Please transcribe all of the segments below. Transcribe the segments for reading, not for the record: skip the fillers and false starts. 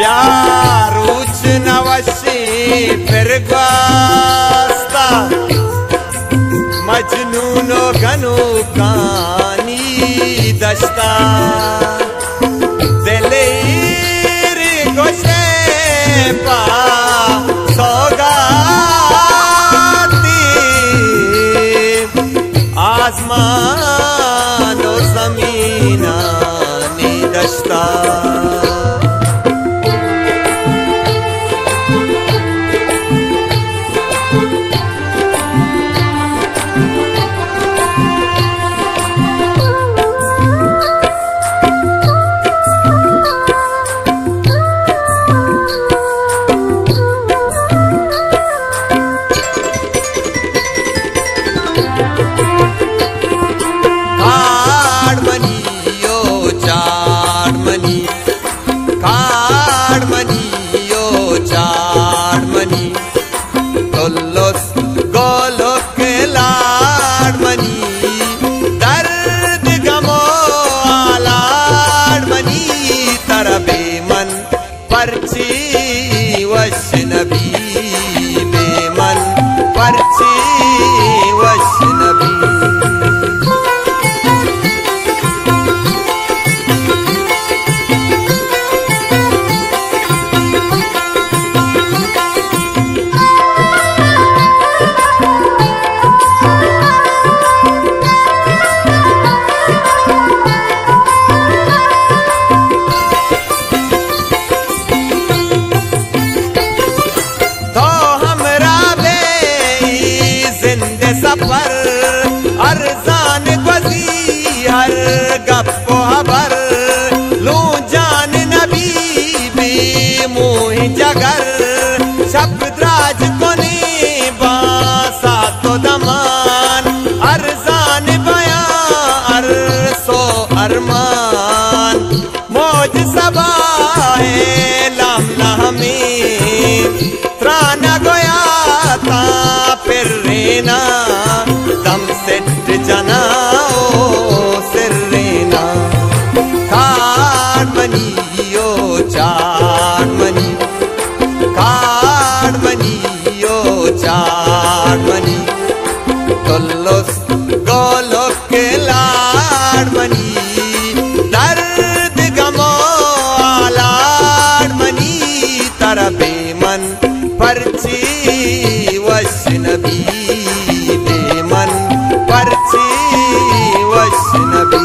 यारूच नवशी फिर ग्वास्ता मजनूनो गनो कानी दस्ता दिलेर गोशे पा सौगाती आसमान और ज़मीना नी दस्ता पर्ची वशनबी बेमन पर्ची वशनबी सफर अरजान गजी हर गप्पो हबर लू जान नबी बे मोह जगर शब्दराज कोने बासा तो दमान अरजान बया अरसो अरमान मौज सबा है लामला हमें त्राना गोया ता फिर रेना दम सेट जनाओ सिर्रेना कार्ड मनियो चार मनी कार्ड मनियो चार मनी गोलोस गोलो के लाड मनी दर्द गमो लाड मनी तरह बेमन पर्ची वशनबी बेमन पर्ची वशनबी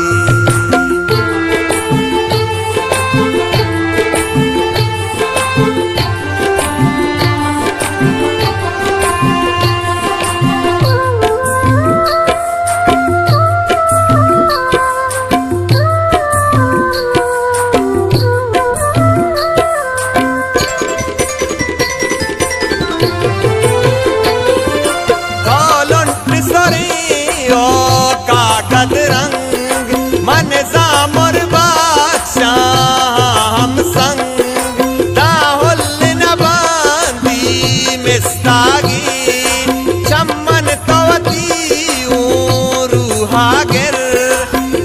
कागज रंग मन जामुर बादशाह हम संग दाहुल न बांदी मिस्तागी चम्मन तवती रूहागिर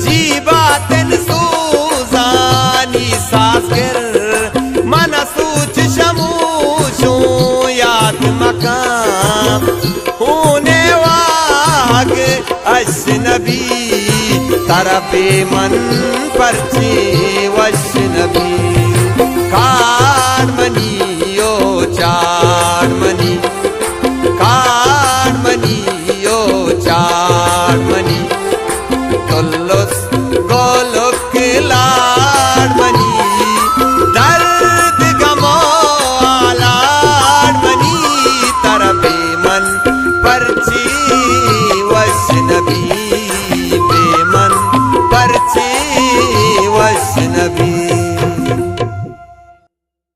जीबातिन सूजानी सासगिर मन सूच शमूशो याद मकाम होने वाग अशनबी तरफे मन पर्ची वशनबी कार मनियो चार